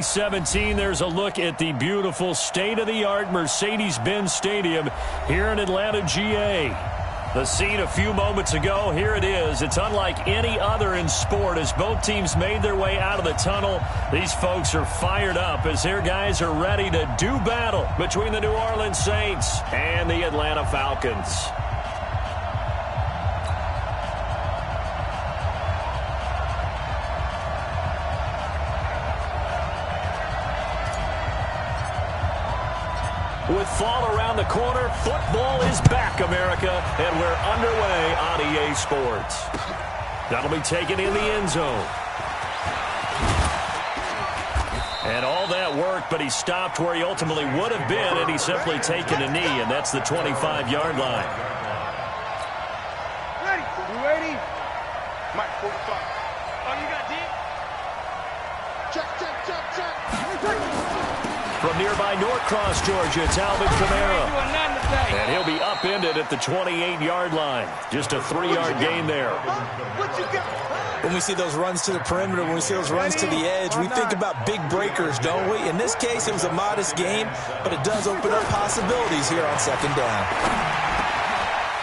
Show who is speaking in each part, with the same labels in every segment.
Speaker 1: 17, there's a look at the beautiful state-of-the-art Mercedes-Benz Stadium here in Atlanta, GA. The scene a few moments ago, here it is. It's unlike any other in sport as both teams made their way out of the tunnel. These folks are fired up as their guys are ready to do battle between the New Orleans Saints and the Atlanta Falcons. With fall around the corner, football is back, America, and we're underway on EA Sports. That'll be taken in the end zone. And all that work, but he stopped where he ultimately would have been, and he's simply taken a knee, and that's the 25-yard line.
Speaker 2: Ready? You ready? Mike, 45. Oh, you got deep? Check.
Speaker 1: From nearby Norcross, Georgia, it's Alvin Kamara. And he'll be upended at the 28-yard line. Just a 3-yard gain there.
Speaker 3: When we see those runs to the perimeter, when we see those runs to the edge, we think about big breakers, don't we? In this case, it was a modest game, but it does open up possibilities here on second down.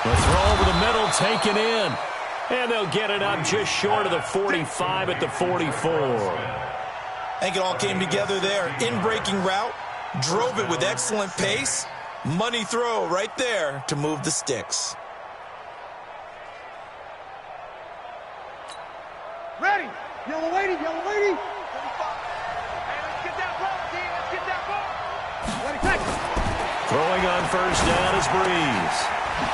Speaker 1: The throw over the middle, taken in. And they'll get it up just short of the 45 at the 44.
Speaker 3: I think it all came together there. In-breaking route, drove it with excellent pace. Money throw right there to move the sticks.
Speaker 2: Ready? Yellow lady. Hey, let's get that ball, D. Let's get that ball. Ready, take it.
Speaker 1: Throwing on first down is Breeze.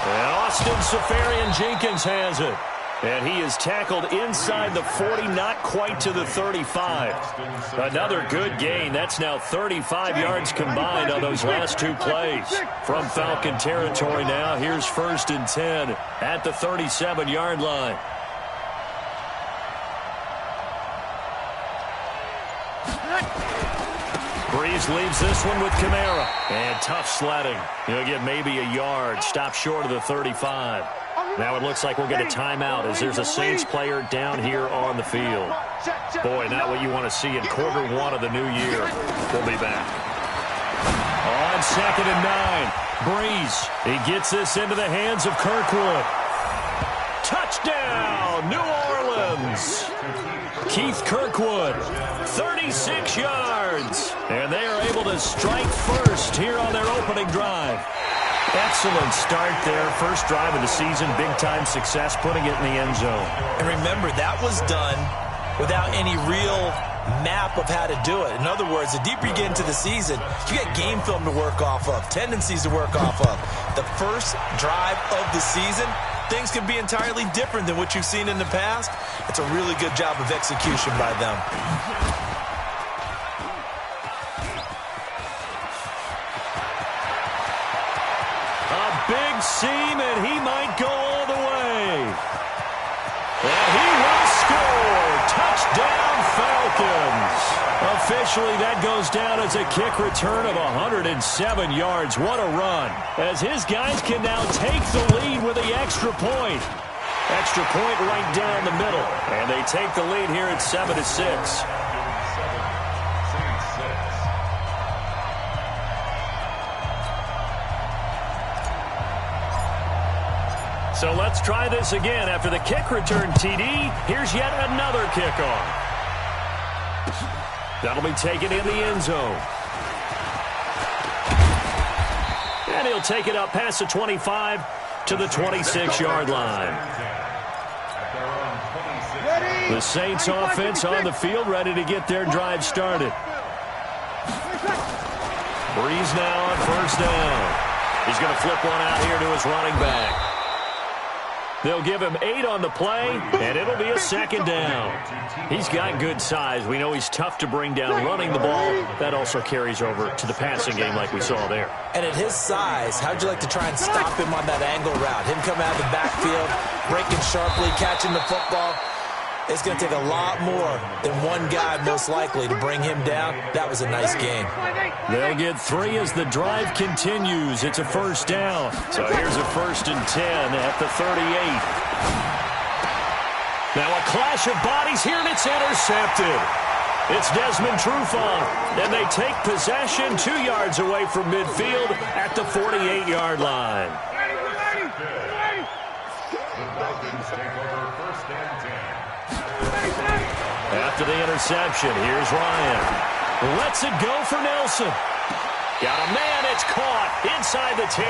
Speaker 1: And Austin Safarian-Jenkins has it. And he is tackled inside the 40, not quite to the 35. Another good gain. That's now 35 yards combined on those last two plays. From Falcon territory now, here's 1st and 10 at the 37-yard line. Breeze leaves this one with Kamara. And tough sledding. He'll get maybe a yard. Stop short of the 35. Now it looks like we'll get a timeout as there's a Saints player down here on the field. Boy, not what you want to see in quarter one of the new year. We'll be back. On 2nd and 9, Breeze. He gets this into the hands of Kirkwood. Touchdown, New Orleans. Keith Kirkwood, 36 yards. And they are able to strike first here on their opening drive. Excellent start there. First drive of the season, big-time success, putting it in the end zone.
Speaker 3: And remember, that was done without any real map of how to do it. In other words, the deeper you get into the season, you get game film to work off of, tendencies to work off of. The first drive of the season, things can be entirely different than what you've seen in the past. It's a really good job of execution by them.
Speaker 1: Big seam, and he might go all the way. And he will score. Touchdown, Falcons. Officially, that goes down as a kick return of 107 yards. What a run. As his guys can now take the lead with the extra point. Extra point right down the middle. And they take the lead here at 7-6. So let's try this again. After the kick return TD, here's yet another kickoff. That'll be taken in the end zone. And he'll take it up past the 25 to the 26-yard line. The Saints offense on the field, ready to get their drive started. Breeze now on first down. He's going to flip one out here to his running back. They'll give him 8 on the play, and it'll be a 2nd down. He's got good size. We know he's tough to bring down running the ball. That also carries over to the passing game like we saw there.
Speaker 3: And at his size, how'd you like to try and stop him on that angle route? Him coming out of the backfield, breaking sharply, catching the football. It's going to take a lot more than one guy, most likely, to bring him down. That was a nice game.
Speaker 1: They'll get 3 as the drive continues. It's a 1st down. So here's a 1st and 10 at the 38. Now a clash of bodies here, and it's intercepted. It's Desmond Trufant, and they take possession 2 yards away from midfield at the 48-yard line. After the interception, here's Ryan. Lets it go for Nelson. Got a man, it's caught inside the 10.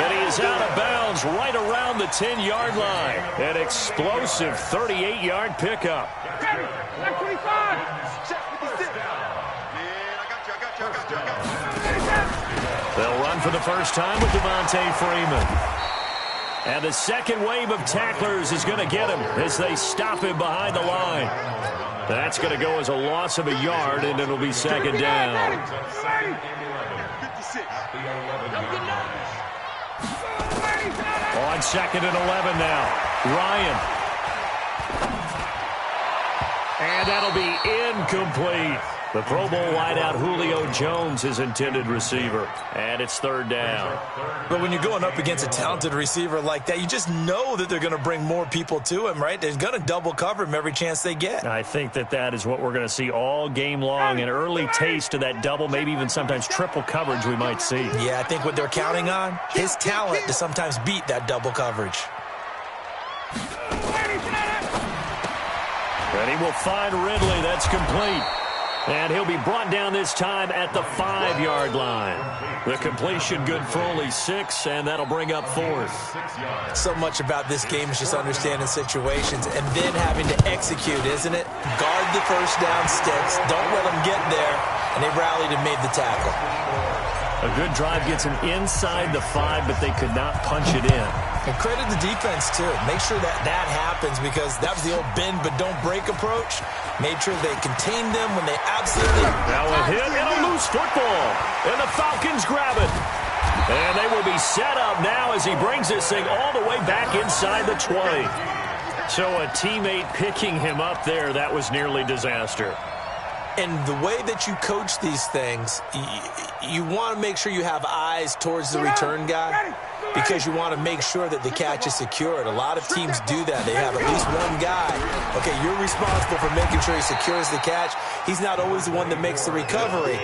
Speaker 1: And he is out of bounds right around the 10-yard line. An explosive 38-yard pickup. They'll run for the first time with Devontae Freeman. And the second wave of tacklers is going to get him as they stop him behind the line. That's going to go as a loss of a yard, and it'll be second down. On second and 11 now. Ryan. And that'll be incomplete. The Pro Bowl wideout Julio Jones, his intended receiver. And it's third down.
Speaker 3: But when you're going up against a talented receiver like that, you just know that they're going to bring more people to him, right? They're going to double cover him every chance they get.
Speaker 1: I think that is what we're going to see all game long. An early taste of that double, maybe even sometimes triple coverage we might see.
Speaker 3: Yeah, I think what they're counting on, his talent to sometimes beat that double coverage.
Speaker 1: And he will find Ridley. That's complete. And he'll be brought down this time at the 5-yard line. The completion good for only 6, and that'll bring up fourth.
Speaker 3: So much about this game is just understanding situations and then having to execute, isn't it? Guard the first down sticks. Don't let them get there. And they rallied and made the tackle.
Speaker 1: A good drive gets them inside the 5, but they could not punch it in.
Speaker 3: And credit the defense, too. Make sure that happens because that was the old bend but don't break approach. Made sure they contained them when they absolutely...
Speaker 1: Now a hit and a loose football. And the Falcons grab it. And they will be set up now as he brings this thing all the way back inside the 20. So a teammate picking him up there, that was nearly disaster.
Speaker 3: And the way that you coach these things, you want to make sure you have eyes towards the return guy because you want to make sure that the catch is secured. A lot of teams do that. They have at least one guy. Okay, you're responsible for making sure he secures the catch. He's not always the one that makes the recovery.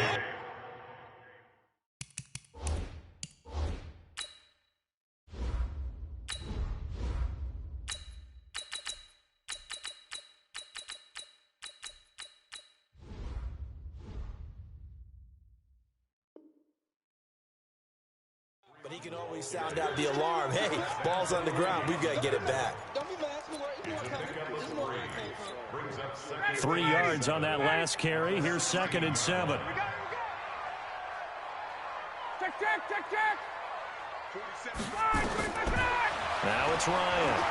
Speaker 3: But he can always sound out the alarm. Hey, ball's on the ground. We've got to get it back.
Speaker 1: 3 yards on that last carry. Here's 2nd and 7.
Speaker 2: Check.
Speaker 1: Now it's Ryan.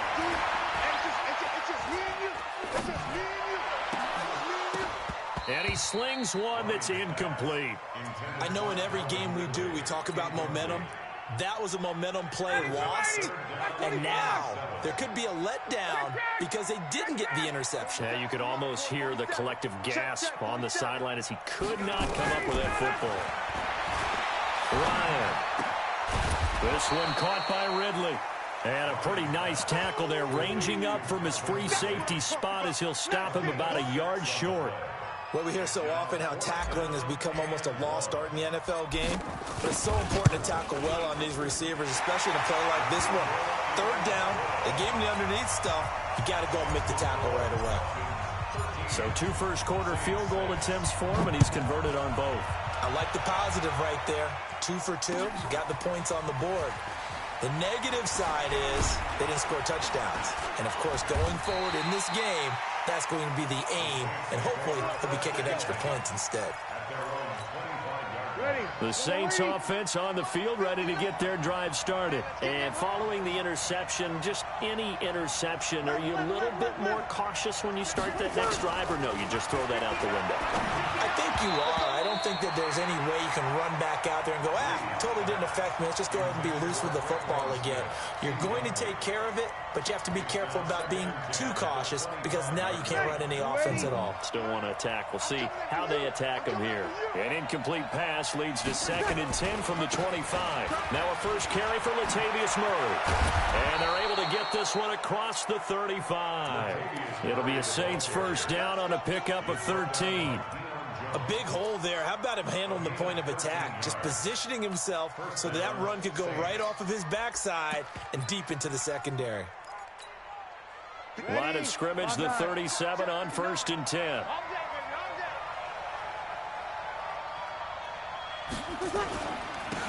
Speaker 1: And he slings one that's incomplete.
Speaker 3: I know in every game we do, we talk about momentum. That was a momentum play lost, and now there could be a letdown because they didn't get the interception.
Speaker 1: Yeah, you could almost hear the collective gasp on the sideline as he could not come up with that football. Ryan. This one caught by Ridley. And a pretty nice tackle there, ranging up from his free safety spot as he'll stop him about a yard short.
Speaker 3: Well, we hear so often how tackling has become almost a lost art in the NFL game. But it's so important to tackle well on these receivers, especially in a play like this one. Third down, they gave him the underneath stuff. You got to go and make the tackle right away.
Speaker 1: So 2 first-quarter field goal attempts for him, and he's converted on both.
Speaker 3: I like the positive right there. 2 for 2, got the points on the board. The negative side is they didn't score touchdowns. And, of course, going forward in this game, that's going to be the aim, and hopefully he'll be kicking extra points instead.
Speaker 1: The Saints offense on the field, ready to get their drive started. And following the interception, just any interception, are you a little bit more cautious when you start that next drive, or no, you just throw that out the window?
Speaker 3: I think you are. I don't don't think that there's any way you can run back out there and go, totally didn't affect me. Let's just go ahead and be loose with the football again. You're going to take care of it, but you have to be careful about being too cautious because now you can't run any offense at all.
Speaker 1: Still want to attack. We'll see how they attack him here. An incomplete pass leads to 2nd and 10 from the 25. Now a first carry for Latavius Murray. And they're able to get this one across the 35. It'll be a Saints first down on a pickup of 13.
Speaker 3: A big hole there. How about him handling the point of attack? Just positioning himself so that run could go right off of his backside and deep into the secondary.
Speaker 1: Line of scrimmage, the 37 on 1st and 10.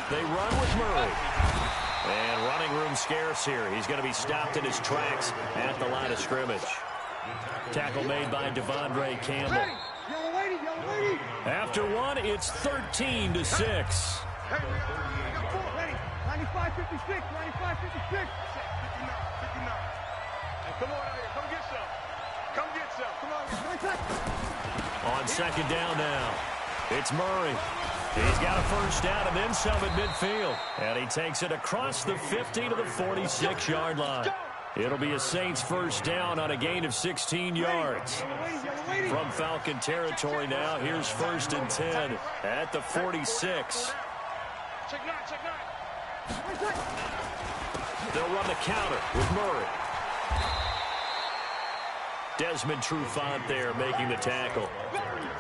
Speaker 1: They run with Murray. And running room scarce here. He's going to be stopped in his tracks at the line of scrimmage. Tackle made by Devondre Campbell. After one, it's 13-6.
Speaker 2: Hey, we got 4. Ready. 95-56. 95-56. 59. Hey, come on out here. Come get some. Come get some. Come on.
Speaker 1: On 2nd down now, it's Murray. He's got a first down and then some at midfield. And he takes it across the 50 to the 46-yard line. It'll be a Saints first down on a gain of 16 yards. From Falcon territory now, here's 1st and 10 at the 46.
Speaker 2: Check 9, check 9.
Speaker 1: They'll run the counter with Murray. Desmond Trufant there making the tackle.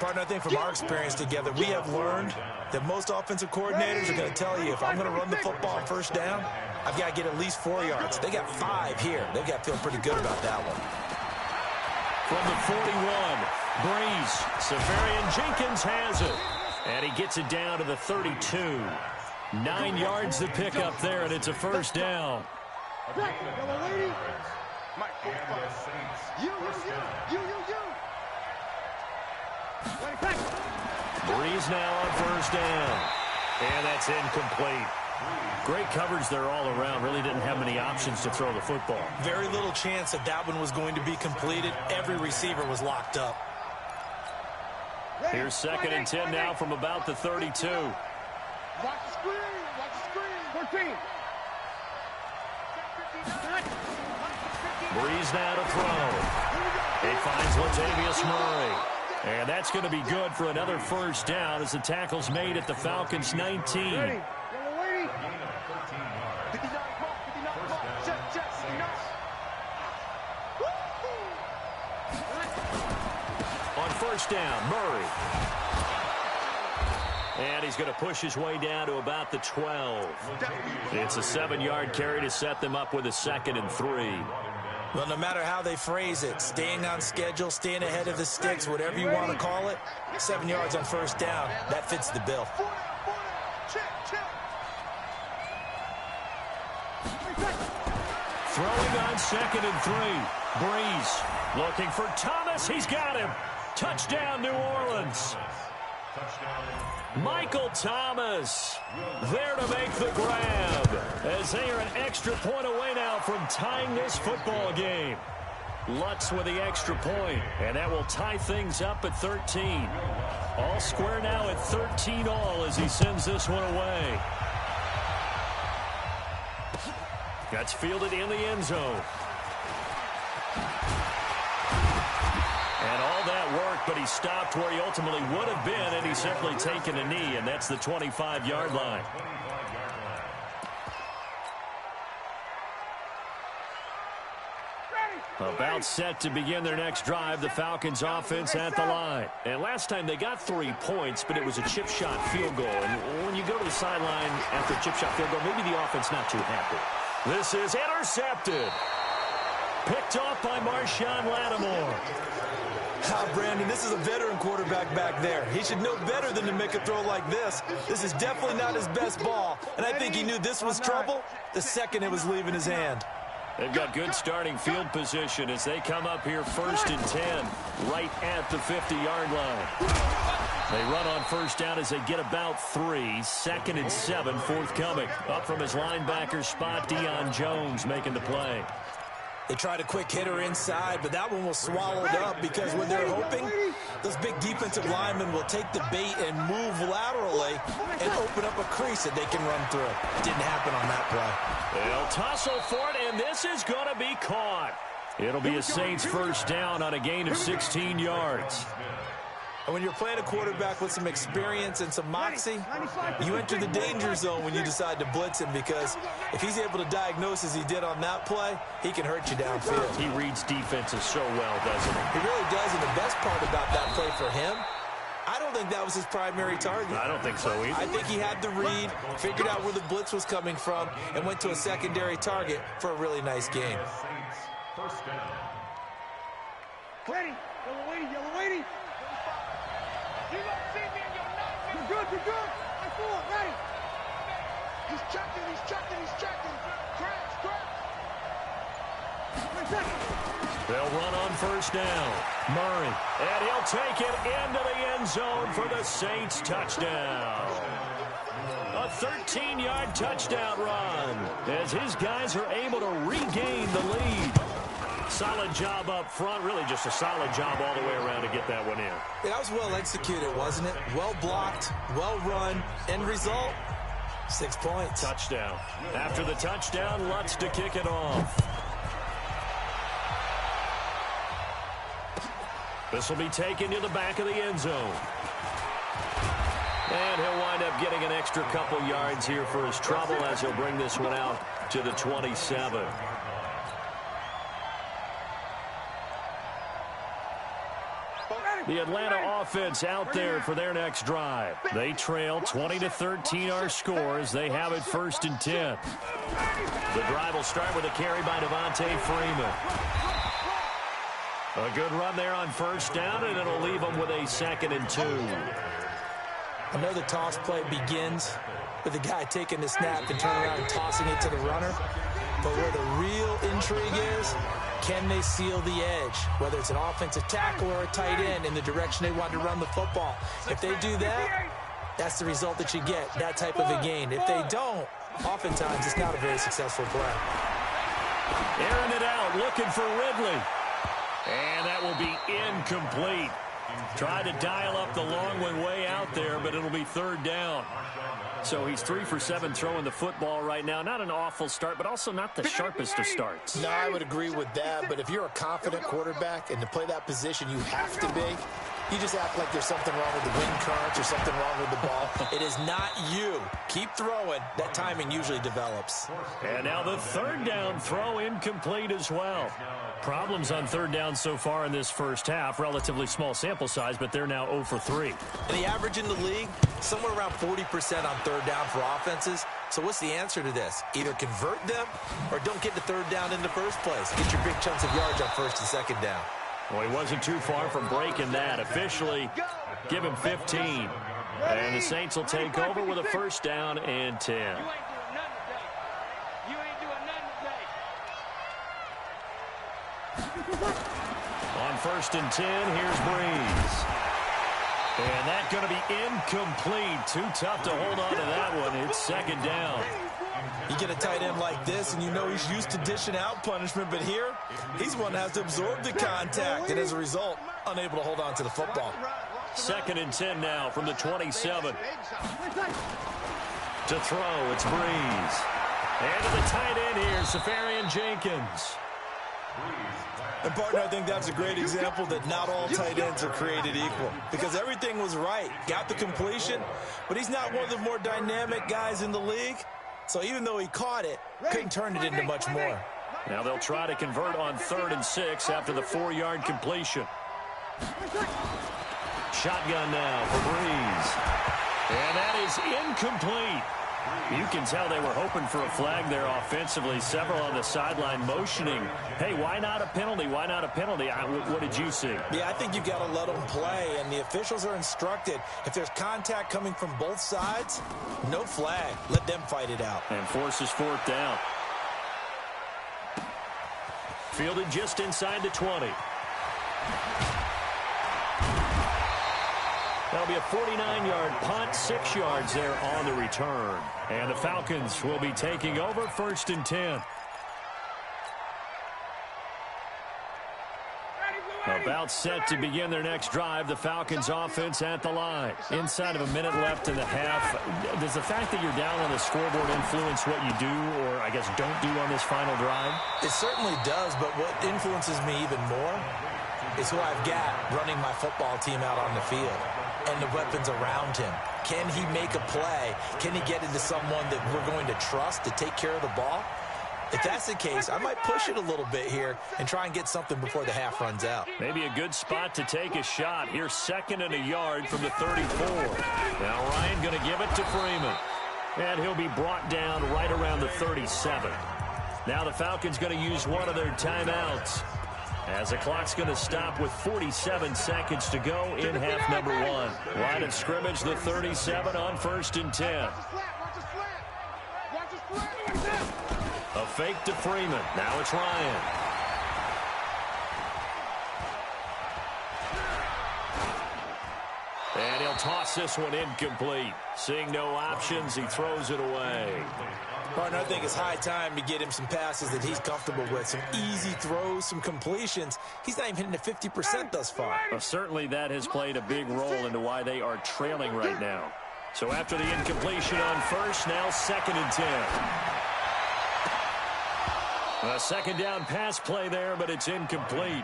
Speaker 3: Partner, I think from our experience together, we have learned that most offensive coordinators are going to tell you, if I'm going to run the football on first down, I've got to get at least 4 yards. They got 5 here. They've got to feel pretty good about that one.
Speaker 1: From the 41, Breeze. Severian Jenkins has it. And he gets it down to the 32. 9 yards to pick up there, and it's a first down. Breeze now on first down. And that's incomplete. Great coverage there all around. Really didn't have many options to throw the football.
Speaker 3: Very little chance that that one was going to be completed. Every receiver was locked up.
Speaker 1: Here's 2nd and 10 now from about the 32.
Speaker 2: Watch the screen. Watch the screen. 14.
Speaker 1: Breeze now to throw. He finds Latavius Murray. And that's going to be good for another first down as the tackle's made at the Falcons' 19.
Speaker 2: Ready.
Speaker 1: On first down, Murray. And he's going to push his way down to about the 12. It's a 7-yard carry to set them up with a 2nd and 3.
Speaker 3: Well, no matter how they phrase it, staying on schedule, staying ahead of the sticks, whatever you want to call it, 7 yards on first down, that fits the bill.
Speaker 1: Throwing on 2nd and 3. Breeze looking for Thomas. He's got him. Touchdown, New Orleans. Michael Thomas there to make the grab as they are an extra point away now from tying this football game. Lutz with the extra point, and that will tie things up at 13. All square now at 13 all as he sends this one away. That's fielded in the end zone. And all that work, but he stopped where he ultimately would have been, and he's simply taken a knee, and that's the 25-yard line. About set to begin their next drive, the Falcons offense at the line. And last time they got 3 points, but it was a chip shot field goal. And when you go to the sideline after a chip shot field goal, maybe the offense not too happy. This is intercepted. Picked off by Marshawn Lattimore.
Speaker 3: Brandon, this is a veteran quarterback back there. He should know better than to make a throw like this. This is definitely not his best ball. And I think he knew this was trouble the second it was leaving his hand.
Speaker 1: They've got good starting field position as they come up here 1st and 10, right at the 50-yard line. They run on first down as they get about 3. 2nd and 7 forthcoming. Up from his linebacker spot, Deion Jones making the play.
Speaker 3: They tried a quick hitter inside, but that one was swallowed up because when they're hoping, those big defensive linemen will take the bait and move laterally and open up a crease that they can run through. Didn't happen on that play.
Speaker 1: They'll tussle for it, and this is going to be caught. It'll be a Saints first down on a gain of 16 yards.
Speaker 3: And when you're playing a quarterback with some experience and some moxie, you enter the danger zone when you decide to blitz him, because if he's able to diagnose as he did on that play, he can hurt you downfield.
Speaker 1: He reads defenses so well, doesn't he?
Speaker 3: He really does, and the best part about that play for him, I don't think that was his primary target.
Speaker 1: I don't think so either.
Speaker 3: I think he had the read, figured out where the blitz was coming from, and went to a secondary target for a really nice game.
Speaker 2: Ready. Yellow 80, yellow 80. You don't see me in your night. You're good, you're good. I'm full, ready. He's checking, he's checking, he's checking. Crash, crash.
Speaker 1: They'll run on first down. Murray, and he'll take it into the end zone for the Saints touchdown. A 13-yard touchdown run as his guys are able to regain the lead. Solid job up front, really just a solid job all the way around to get that one in.
Speaker 3: Yeah, that was well executed, wasn't it? Well blocked, well run, end result, 6 points.
Speaker 1: Touchdown. After the touchdown, Lutz to kick it off. This will be taken to the back of the end zone. And he'll wind up getting an extra couple yards here for his trouble as he'll bring this one out to the 27. The Atlanta offense out there for their next drive. They trail 20-13 our score as they have it 1st and 10. The drive will start with a carry by Devontae Freeman. A good run there on first down, and it'll leave them with a 2nd and 2.
Speaker 3: I know the toss play begins with the guy taking the snap and turning around and tossing it to the runner. But where the real intrigue is, can they seal the edge? Whether it's an offensive tackle or a tight end in the direction they want to run the football. If they do that, that's the result that you get, that type of a gain. If they don't, oftentimes it's not a very successful play.
Speaker 1: Airing it out, looking for Ridley. And that will be incomplete. Tried to dial up the long one way out there, but it'll be 3rd down. So he's 3 for 7 throwing the football right now. Not an awful start, but also not the sharpest of starts.
Speaker 3: No, I would agree with that. But if you're a confident quarterback and to play that position you have to be, you just act like there's something wrong with the wind currents or something wrong with the ball. It is not you. Keep throwing. That timing usually develops.
Speaker 1: And now the 3rd down throw incomplete as well. Problems on 3rd down so far in this first half. Relatively small sample size, but they're now 0 for 3.
Speaker 3: And the average in the league, somewhere around 40% on 3rd down for offenses. So what's the answer to this? Either convert them or don't get the 3rd down in the first place. Get your big chunks of yards on 1st and 2nd down.
Speaker 1: Well, he wasn't too far from breaking that. Officially, give him 15. And the Saints will take over with a 1st down and 10. On 1st and 10, here's Breeze. And that's going to be incomplete. Too tough to hold on to that one. It's 2nd down.
Speaker 3: You get a tight end like this, and you know he's used to dishing out punishment, but here, he's one that has to absorb the contact, and as a result, unable to hold on to the football.
Speaker 1: 2nd and 10 now from the 27. To throw, it's Breeze. And to the tight end here, Safarian Jenkins.
Speaker 3: And, partner, I think that's a great example that not all tight ends are created equal, because everything was right. Got the completion, but he's not one of the more dynamic guys in the league. So even though he caught it, couldn't turn it into much more.
Speaker 1: Now they'll try to convert on 3rd and 6 after the 4-yard completion. Shotgun now for Breeze. And that is incomplete. You can tell they were hoping for a flag there offensively. Several on the sideline motioning. Hey, why not a penalty? Why not a penalty? What did you see?
Speaker 3: Yeah, I think you've got to let them play, and the officials are instructed. If there's contact coming from both sides, no flag. Let them fight it out.
Speaker 1: And forces 4th down. Fielded just inside the 20. That'll be a 49-yard punt, 6 yards there on the return. And the Falcons will be taking over 1st and 10. About set to begin their next drive. The Falcons offense at the line. Inside of a minute left in the half. Does the fact that you're down on the scoreboard influence what you do, or I guess don't do on this final drive?
Speaker 3: It certainly does, but what influences me even more is who I've got running my football team out on the field and the weapons around him. Can he make a play? Can he get into someone that we're going to trust to take care of the ball? If that's the case, I might push it a little bit here and try and get something before the half runs out.
Speaker 1: Maybe a good spot to take a shot. Here's 2nd and a yard from the 34. Now Ryan going to give it to Freeman. And he'll be brought down right around the 37. Now the Falcons going to use one of their timeouts, as the clock's going to stop with 47 seconds to go in half number 1. Line of scrimmage, the 37 on 1st and 10. A fake to Freeman. Now it's Ryan. And he'll toss this one incomplete. Seeing no options, he throws it away.
Speaker 3: Partner, I think it's high time to get him some passes that he's comfortable with. Some easy throws, some completions. He's not even hitting the 50% thus far.
Speaker 1: Well, certainly that has played a big role into why they are trailing right now. So after the incompletion on first, now 2nd and 10. A second down pass play there, but it's incomplete.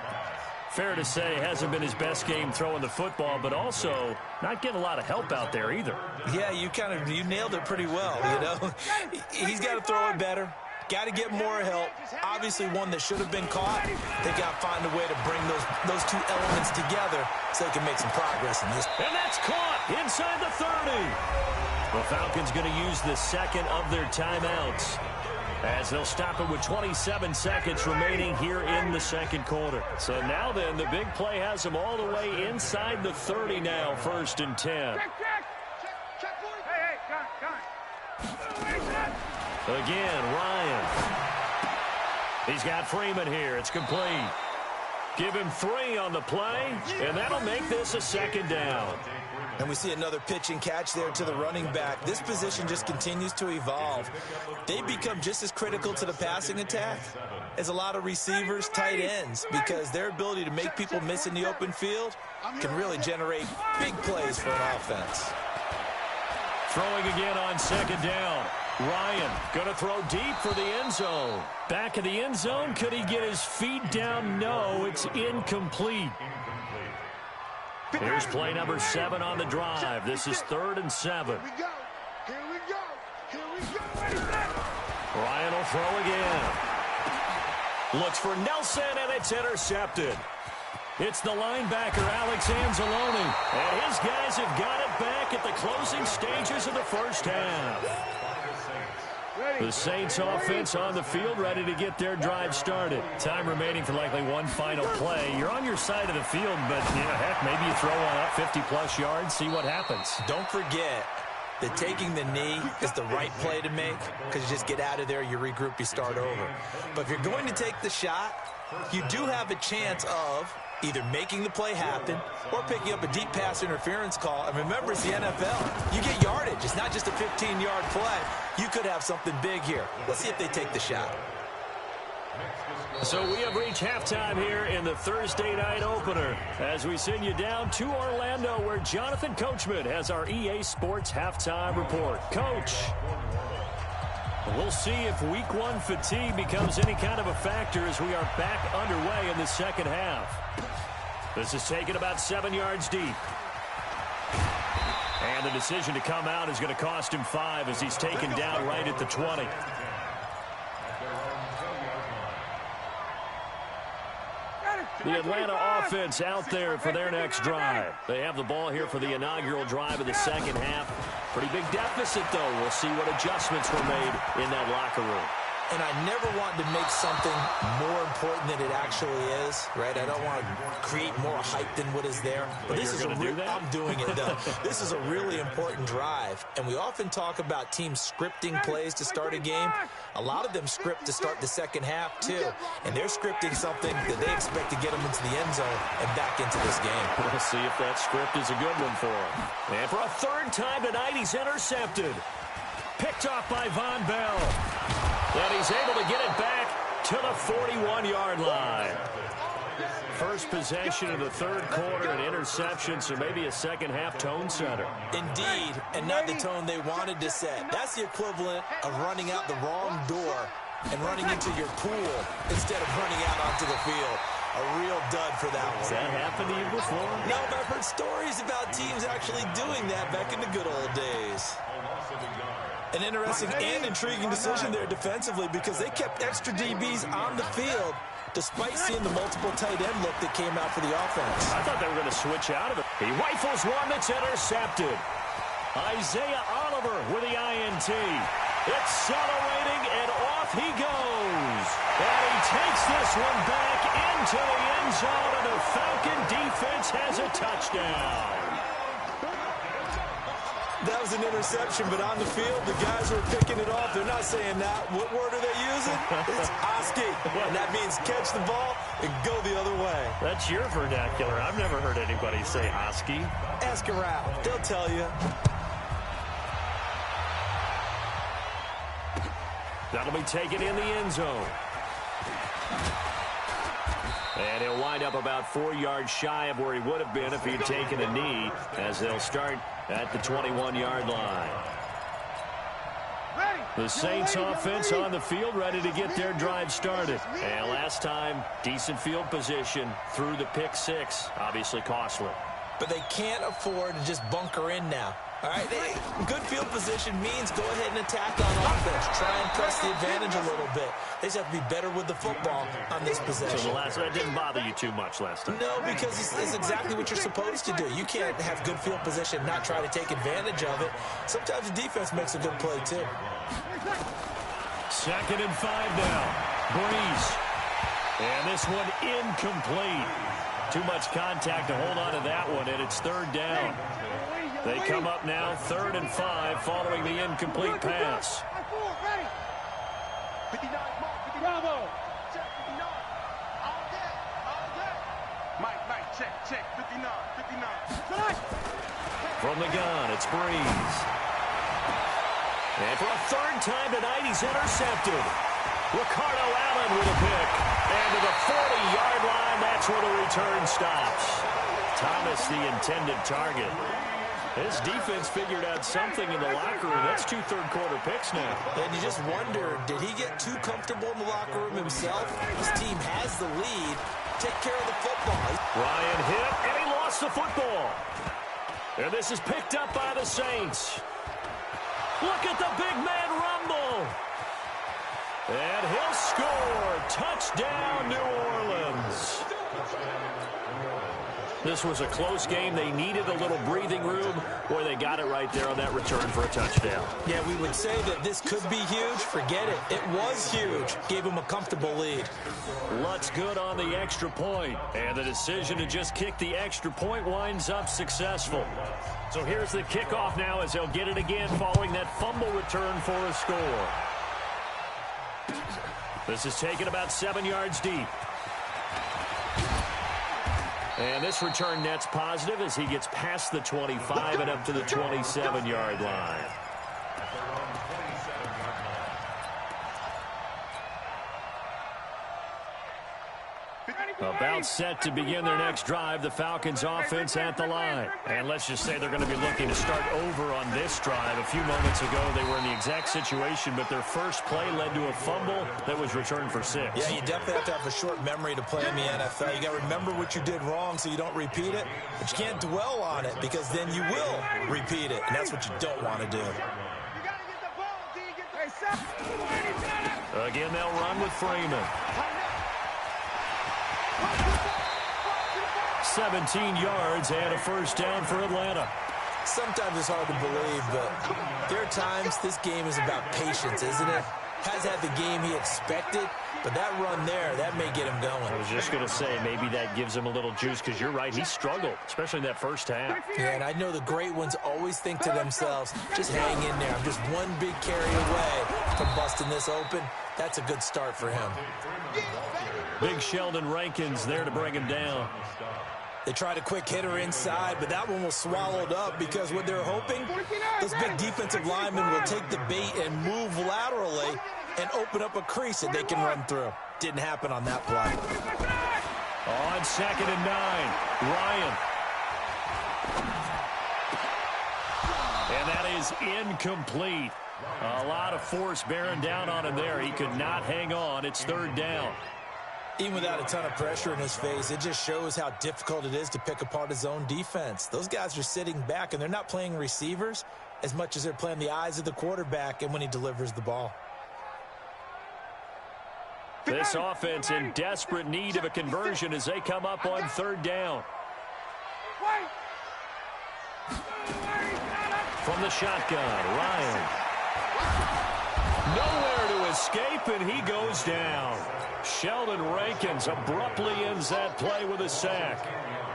Speaker 1: Fair to say, hasn't been his best game throwing the football, but also not getting a lot of help out there either.
Speaker 3: Yeah, you nailed it pretty well, you know. He's got to throw it better. Got to get more help. Obviously one that should have been caught. They got to find a way to bring those two elements together so they can make some progress in this.
Speaker 1: And that's caught inside the 30. The Falcons going to use the 2nd of their timeouts, as they'll stop it with 27 seconds remaining here in the 2nd quarter. So now then, the big play has them all the way inside the 30 now, 1st and 10. Again, Ryan. He's got Freeman here. It's complete. Give him 3 on the play, and that'll make this a 2nd down.
Speaker 3: And we see another pitch and catch there to the running back. This position just continues to evolve. They become just as critical to the passing attack as a lot of receivers, tight ends, because their ability to make people miss in the open field can really generate big plays for an offense.
Speaker 1: Throwing again on 2nd down. Ryan going to throw deep for the end zone. Back of the end zone. Could he get his feet down? No, it's incomplete. Here's play number 7 on the drive. This is 3rd and 7.
Speaker 2: Here we go.
Speaker 1: Ryan will throw again. Looks for Nelson, and it's intercepted. It's the linebacker, Alex Anzalone. And his guys have got it back at the closing stages of the first half. The Saints offense on the field, ready to get their drive started. Time remaining for likely one final play. You're on your side of the field, but, heck, maybe you throw one up 50-plus yards, see what happens.
Speaker 3: Don't forget that taking the knee is the right play to make, because you just get out of there, you regroup, you start over. But if you're going to take the shot, you do have a chance of either making the play happen or picking up a deep pass interference call. And remember, it's the NFL. You get yardage. It's not just a 15-yard play. You could have something big here. Let's see if they take the shot.
Speaker 1: So we have reached halftime here in the Thursday night opener as we send you down to Orlando, where Jonathan Coachman has our EA Sports halftime report. Coach, we'll see if week 1 fatigue becomes any kind of a factor as we are back underway in the second half. This is taken about 7 yards deep. And the decision to come out is going to cost him 5 as he's taken down right at the 20. The Atlanta offense out there for their next drive. They have the ball here for the inaugural drive of the second half. Pretty big deficit, though. We'll see what adjustments were made in that locker room.
Speaker 3: And I never want to make something more important than it actually is, right? I don't want to create more hype than what is there. But this is I'm doing it, though. This is a really important drive. And we often talk about teams scripting plays to start a game. A lot of them script to start the second half, too. And they're scripting something that they expect to get them into the end zone and back into this game.
Speaker 1: We'll see if that script is a good one for him. And for a 3rd time tonight, he's intercepted. Picked off by Von Bell. And he's able to get it back to the 41-yard line. First possession of the third quarter, an interception, so maybe a second-half tone setter.
Speaker 3: Indeed, and not the tone they wanted to set. That's the equivalent of running out the wrong door and running into your pool instead of running out onto the field. A real dud for that one.
Speaker 1: Has that happened to you before?
Speaker 3: No, but I've heard stories about teams actually doing that back in the good old days. An interesting and intriguing decision there defensively because they kept extra DBs on the field despite seeing the multiple tight end look that came out for the offense.
Speaker 1: I thought they were going to switch out of it. He rifles one that's intercepted. Isaiah Oliver with the INT. Accelerating, and off he goes. And he takes this one back into the end zone, and the Falcon defense has a touchdown.
Speaker 3: That was an interception, but on the field, the guys who are picking it off, they're not saying that. What word are they using? It's Oski, and that means catch the ball and go the other way.
Speaker 1: That's your vernacular. I've never heard anybody say Oski.
Speaker 3: Ask around. They'll tell you.
Speaker 1: That'll be taken in the end zone. And he'll wind up about 4 yards shy of where he would have been if he'd taken a knee, as they'll start at the 21-yard line. The Saints offense on the field, ready to get their drive started. And last time, decent field position through the pick six. Obviously costly.
Speaker 3: But they can't afford to just bunker in now. All right, good field position means go ahead and attack on offense. Try and press the advantage a little bit. They just have to be better with the football on this possession.
Speaker 1: So that didn't bother you too much last time?
Speaker 3: No, because it's exactly what you're supposed to do. You can't have good field position, not try to take advantage of it. Sometimes the defense makes a good play, too.
Speaker 1: 2nd and 5 now. Breeze. And this one incomplete. Too much contact to hold on to that one, and it's 3rd down. They come up now, 3rd and 5, following the incomplete pass.
Speaker 2: 59, Bravo. Check 59. All day. Mike, check. 59.
Speaker 1: From the gun, it's Breeze. And for a 3rd time tonight, he's intercepted. Ricardo Allen with a pick. And to the 40-yard line, that's where the return stops. Thomas, the intended target. This defense figured out something in the locker room. That's 2 third-quarter picks now.
Speaker 3: And you just wonder, did he get too comfortable in the locker room himself? His team has the lead. Take care of the football.
Speaker 1: Ryan hit, and he lost the football. And this is picked up by the Saints. Look at the big man rumble. And he'll score. Touchdown, New Orleans. This was a close game. They needed a little breathing room. Boy, they got it right there on that return for a touchdown.
Speaker 3: Yeah, we would say that this could be huge. Forget it. It was huge. Gave him a comfortable lead.
Speaker 1: Lutz good on the extra point. And the decision to just kick the extra point winds up successful. So here's the kickoff now as they'll get it again following that fumble return for a score. This is taken about 7 yards deep. And this return net's positive as he gets past the 25 and up to the 27-yard line. About set to begin their next drive, the Falcons offense at the line. And let's just say they're going to be looking to start over on this drive. A few moments ago, they were in the exact situation, but their first play led to a fumble that was returned for 6.
Speaker 3: Yeah, you definitely have to have a short memory to play in the NFL. You got to remember what you did wrong so you don't repeat it, but you can't dwell on it because then you will repeat it, and that's what you don't want to do.
Speaker 1: Again, they'll run with Freeman. 17 yards and a first down for Atlanta.
Speaker 3: Sometimes it's hard to believe, but there are times this game is about patience, isn't it? Has had the game he expected, but that run there, that may get him going.
Speaker 1: I was just going to say, maybe that gives him a little juice, because you're right, he struggled, especially in that first half.
Speaker 3: Yeah, and I know the great ones always think to themselves, just hang in there. I'm just one big carry away from busting this open. That's a good start for him.
Speaker 1: Big Sheldon Rankins there to bring him down.
Speaker 3: They tried a quick hitter inside, but that one was swallowed up because what they're hoping, this big defensive lineman will take the bait and move laterally and open up a crease that they can run through. Didn't happen on that play.
Speaker 1: On 2nd and 9, Ryan. And that is incomplete. A lot of force bearing down on him there. He could not hang on. It's 3rd down.
Speaker 3: Even without a ton of pressure in his face, it just shows how difficult it is to pick apart his own defense. Those guys are sitting back, and they're not playing receivers as much as they're playing the eyes of the quarterback and when he delivers the ball.
Speaker 1: This offense in desperate need of a conversion as they come up on 3rd down. From the shotgun, Ryan. Nowhere to escape, and he goes down. Sheldon Rankins abruptly ends that play with a sack.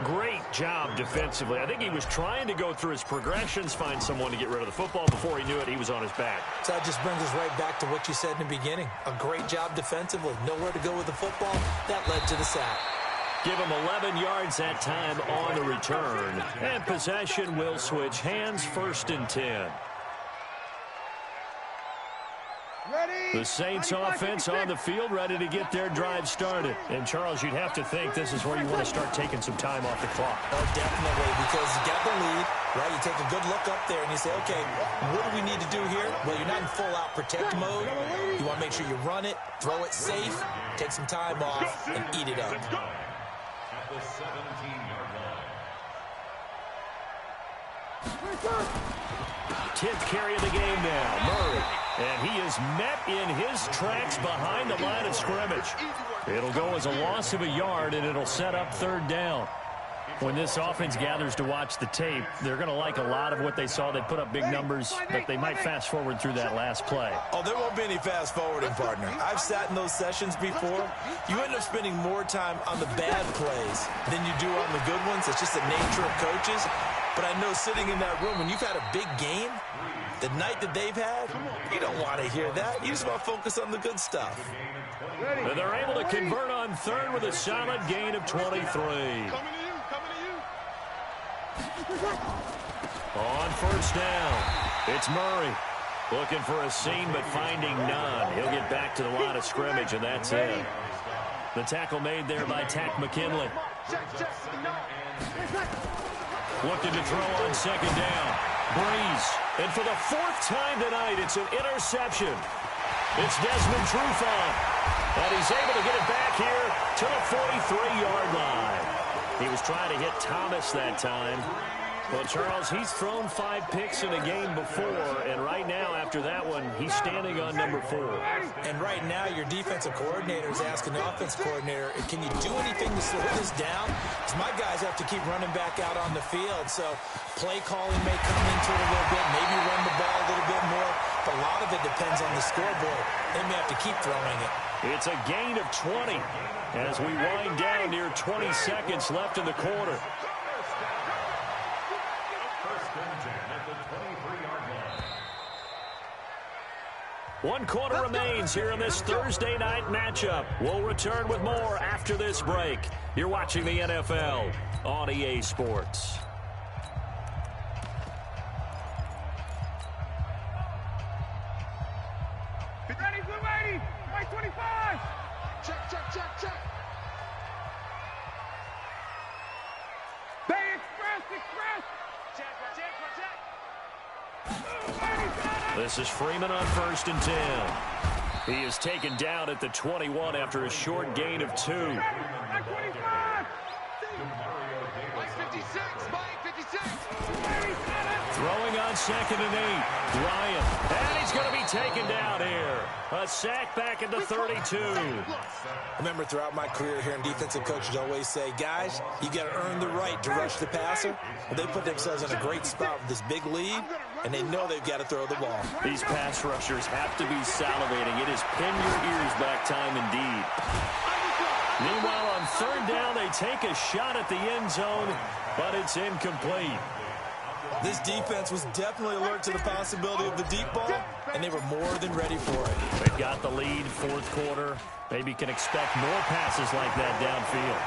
Speaker 1: Great job defensively. I think he was trying to go through his progressions, find someone to get rid of the football. Before he knew it, he was on his back.
Speaker 3: So that just brings us right back to what you said in the beginning. A great job defensively. Nowhere to go with the football. That led to the sack.
Speaker 1: Give him 11 yards that time on the return. And possession will switch hands, 1st and 10. The Saints offense on the field, ready to get their drive started. And, Charles, you'd have to think this is where you want to start taking some time off the clock.
Speaker 3: Oh, definitely, because you got the lead, right? You take a good look up there and you say, okay, what do we need to do here? Well, you're not in full-out protect mode. You want to make sure you run it, throw it safe, take some time off, and eat it up.
Speaker 4: At the 17-yard line.
Speaker 1: 10th carry of the game now, Murray. And he is met in his tracks behind the line of scrimmage. It'll go as a loss of a yard, and it'll set up 3rd down. When this offense gathers to watch the tape, they're going to like a lot of what they saw. They put up big numbers, but they might fast forward through that last play.
Speaker 3: Oh, there won't be any fast forwarding, partner. I've sat in those sessions before. You end up spending more time on the bad plays than you do on the good ones. It's just the nature of coaches. But I know sitting in that room, when you've had a big game, the night that they've had, you don't want to hear that. You just want to focus on the good stuff.
Speaker 1: And they're able to convert on 3rd with a solid gain of 23. On 1st down, it's Murray. Looking for a seam, but finding none. He'll get back to the line of scrimmage, and that's it. The tackle made there by Tack McKinley. Looking to throw on 2nd down. Breeze. And for the 4th time tonight, it's an interception. It's Desmond Trufant. And he's able to get it back here to the 43-yard line. He was trying to hit Thomas that time. Well, Charles, he's thrown 5 picks in a game before, and right now, after that one, he's standing on number 4.
Speaker 3: And right now, your defensive coordinator is asking the offensive coordinator, can you do anything to slow this down? Because my guys have to keep running back out on the field, so play calling may come into it a little bit, maybe run the ball a little bit more, but a lot of it depends on the scoreboard. They may have to keep throwing it.
Speaker 1: It's a gain of 20 as we wind down near 20 seconds left in the quarter. One quarter remains here in this Thursday night matchup. We'll return with more after this break. You're watching the NFL on EA Sports.
Speaker 2: Ready, blue 80, white 25. Check, check, check, check. Bay Express, Express. Check, check, check.
Speaker 1: This is Freeman on 1st and 10. He is taken down at the 21 after a short gain of 2.
Speaker 2: 25. White 56, Mike 56.
Speaker 1: Throwing on 2nd and 8. Ryan. And he's going to be taken down here. A sack back at the 32.
Speaker 3: Remember, throughout my career here in defensive coaches always say, guys, you got to earn the right to rush the passer. Well, they put themselves in a great spot with this big lead, and they know they've got to throw the ball.
Speaker 1: These pass rushers have to be salivating. It is pin your ears back time indeed. Meanwhile, on 3rd down, they take a shot at the end zone, but it's incomplete.
Speaker 3: This defense was definitely alert to the possibility of the deep ball, and they were more than ready for it.
Speaker 1: They've got the lead, 4th quarter. Maybe can expect more passes like that downfield.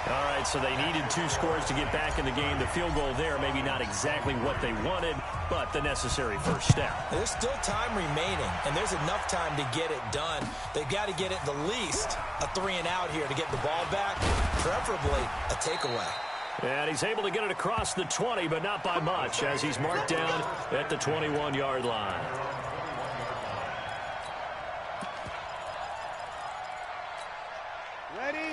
Speaker 1: All right, so they needed 2 scores to get back in the game. The field goal there, maybe not exactly what they wanted, but the necessary first step.
Speaker 3: There's still time remaining, and there's enough time to get it done. They've got to get it the least a 3-and-out here to get the ball back, preferably a takeaway.
Speaker 1: And he's able to get it across the 20, but not by much, as he's marked down at the 21-yard line.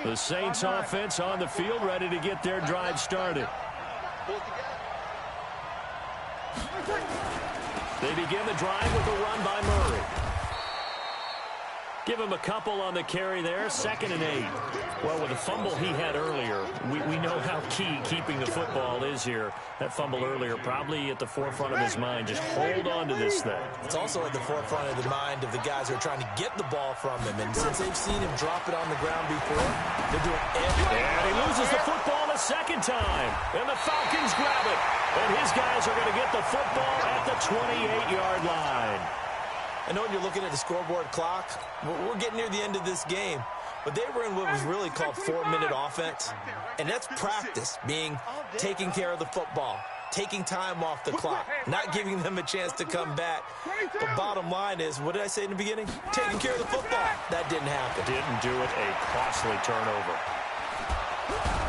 Speaker 1: The Saints offense on the field, ready to get their drive started. They begin the drive with a run by Murray. Give him a couple on the carry there, 2nd and 8. Well, with the fumble he had earlier, we know how key keeping the football is here. That fumble earlier probably at the forefront of his mind. Just hold on to this thing.
Speaker 3: It's also at the forefront of the mind of the guys who are trying to get the ball from him. And since they've seen him drop it on the ground before, they're doing everything.
Speaker 1: And he loses the football a second time. And the Falcons grab it. And his guys are going to get the football at the 28-yard line.
Speaker 3: I know when you're looking at the scoreboard clock, we're getting near the end of this game. But they were in what was really called 4-minute offense. And that's practice, taking care of the football, taking time off the clock, not giving them a chance to come back. But bottom line is, what did I say in the beginning? Taking care of the football. That didn't happen.
Speaker 1: Didn't do it. A costly turnover.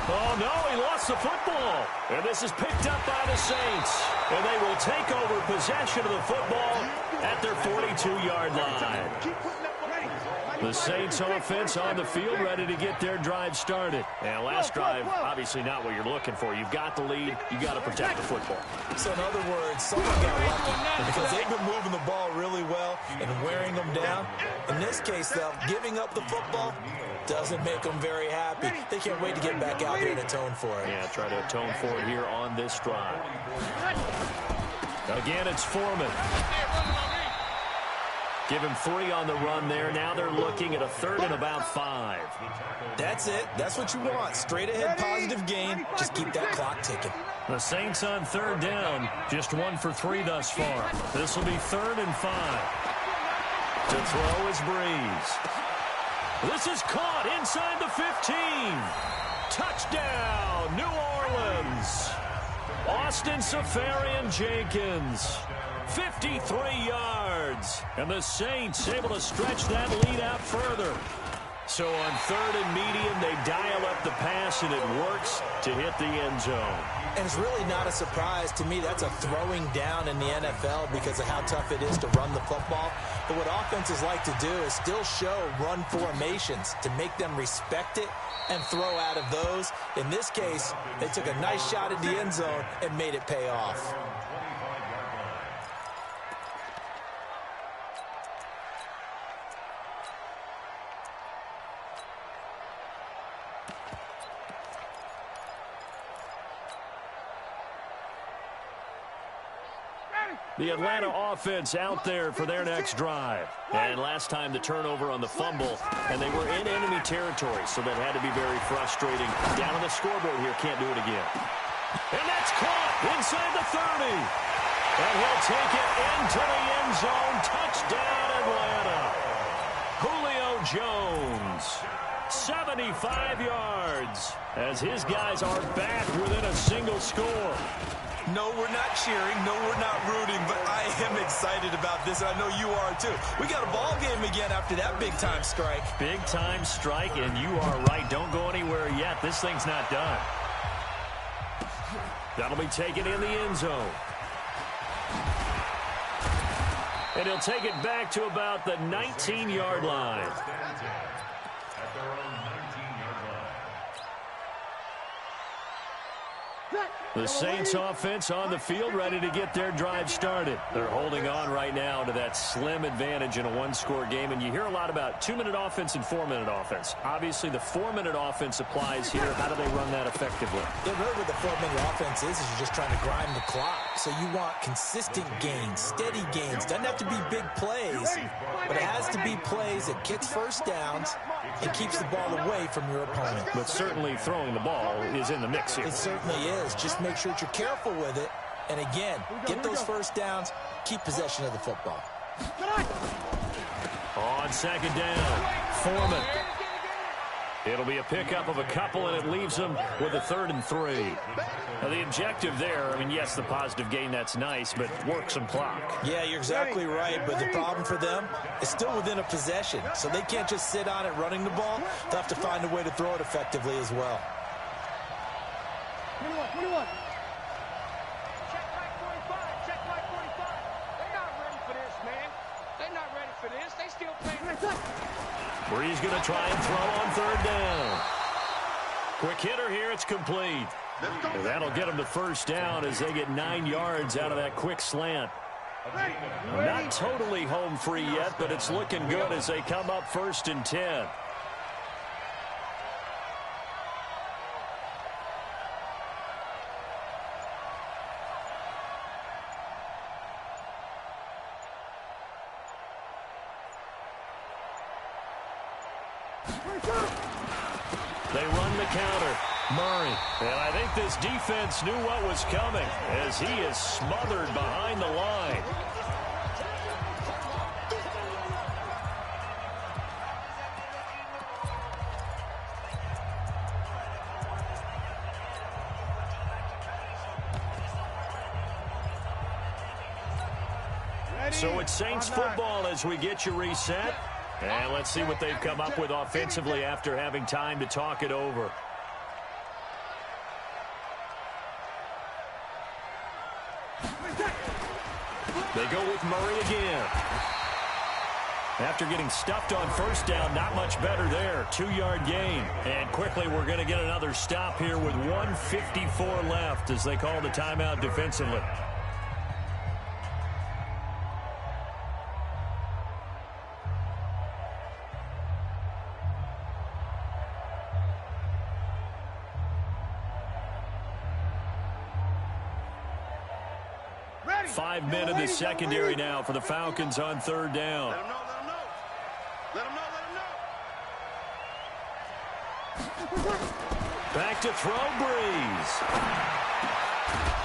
Speaker 1: Oh, no, he lost the football. And this is picked up by the Saints. And they will take over possession of the football at their 42-yard line. The Saints offense on the field, ready to get their drive started. And last drive, obviously not what you're looking for. You've got the lead. You've got to protect the football.
Speaker 3: So in other words, someone got lucky because they've been moving the ball really well and wearing them down. In this case, though, giving up the football doesn't make them very happy. They can't wait to get back out there and atone for it.
Speaker 1: Yeah, try to atone for it here on this drive. Again, it's Foreman. Give him 3 on the run there. Now they're looking at a 3rd and about 5.
Speaker 3: That's it. That's what you want. Straight ahead positive gain. Just keep that clock ticking.
Speaker 1: The Saints on 3rd down. Just 1 for 3 thus far. This will be 3rd and 5. To throw is Breeze. This is caught inside the 15. Touchdown, New Orleans. Austin Safarian-Jenkins. 53 yards. And the Saints able to stretch that lead out further. So on 3rd and medium, they dial up the pass, and it works to hit the end zone.
Speaker 3: And it's really not a surprise to me. That's a throwing down in the NFL because of how tough it is to run the football. But what offenses like to do is still show run formations to make them respect it and throw out of those. In this case, they took a nice shot at the end zone and made it pay off.
Speaker 1: The Atlanta offense out there for their next drive. And last time the turnover on the fumble, and they were in enemy territory, so that had to be very frustrating. Down on the scoreboard here, can't do it again. And that's caught inside the 30. And he'll take it into the end zone. Touchdown, Atlanta. Julio Jones, 75 yards, as his guys are back within a single score.
Speaker 3: No, we're not cheering. No, we're not rooting, but I am excited about this, and I know you are too. We got a ball game again after that big-time strike.
Speaker 1: Big-time strike, and you are right. Don't go anywhere yet. This thing's not done. That'll be taken in the end zone. And he'll take it back to about the 19-yard line. The Saints offense on the field, ready to get their drive started. They're holding on right now to that slim advantage in a one-score game. And you hear a lot about 2-minute offense and 4-minute offense. Obviously, the 4-minute offense applies here. How do they run that effectively?
Speaker 3: Yeah, really what the 4-minute offense is you're just trying to grind the clock. So you want consistent gains, steady gains. Doesn't have to be big plays, but it has to be plays that gets first downs and keeps the ball away from your opponent.
Speaker 1: But certainly throwing the ball is in the mix here.
Speaker 3: It certainly is. Just make sure that you're careful with it. And again, get those first downs, keep possession of the football.
Speaker 1: On 2nd down, Foreman. It'll be a pickup of a couple, and it leaves them with a 3rd and 3.
Speaker 5: Now, the objective there, I mean, yes, the positive gain, that's nice, but work some clock.
Speaker 3: Yeah, you're exactly right, but the problem for them is still within a possession, so they can't just sit on it running the ball. They'll have to find a way to throw it effectively as well.
Speaker 2: 21.
Speaker 6: Check right 45. Check right 45. They're not ready for this, man. They're not ready for this. They still playing.
Speaker 1: Bree's going to try and throw on 3rd down. Quick hitter here. It's complete. And that'll get them to 1st down as they get 9 yards out of that quick slant. Not totally home free yet, but it's looking good as they come up 1st and 10. They run the counter. Murray. And I think this defense knew what was coming as he is smothered behind the line. So it's Saints football as we get you reset. And let's see what they've come up with offensively after having time to talk it over. They go with Murray again. After getting stuffed on 1st down, not much better there. 2-yard gain. And quickly we're going to get another stop here with 1:54 left as they call the timeout defensively.
Speaker 2: Ready.
Speaker 1: 5 men in the secondary now for the Falcons on 3rd down.
Speaker 2: Let them know. Let them know.
Speaker 1: Back to throw, Breeze.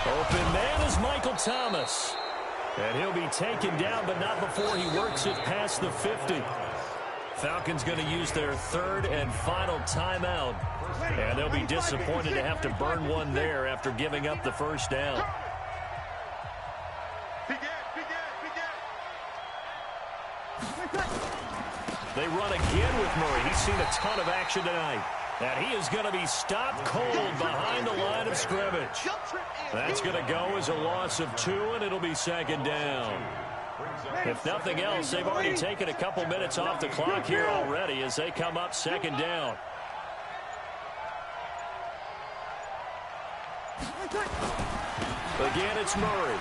Speaker 1: Open man is Michael Thomas. And he'll be taken down, but not before he works it past the 50. Falcons going to use their 3rd and final timeout. And they'll be disappointed to have to burn one there after giving up the 1st down. They run again with Murray. He's seen a ton of action tonight. And he is going to be stopped cold behind the line of scrimmage. That's going to go as a loss of 2, and it'll be 2nd down. If nothing else, they've already taken a couple minutes off the clock here already as they come up 2nd down. Again, it's Murray.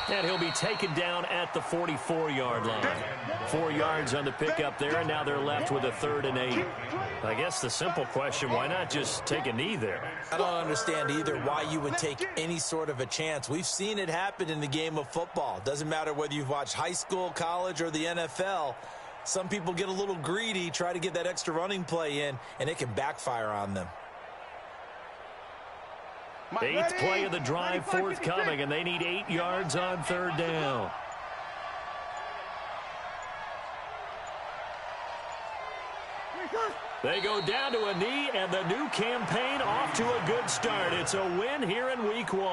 Speaker 1: And he'll be taken down at the 44-yard line. 4 yards on the pickup there, and now they're left with a 3rd and 8. I guess the simple question, why not just take a knee there?
Speaker 3: I don't understand either why you would take any sort of a chance. We've seen it happen in the game of football. Doesn't matter whether you've watched high school, college, or the NFL. Some people get a little greedy, try to get that extra running play in, and it can backfire on them.
Speaker 1: 8th play of the drive forthcoming, and they need 8 yards on 3rd down. They go down to a knee, and the new campaign off to a good start. It's a win here in Week 1.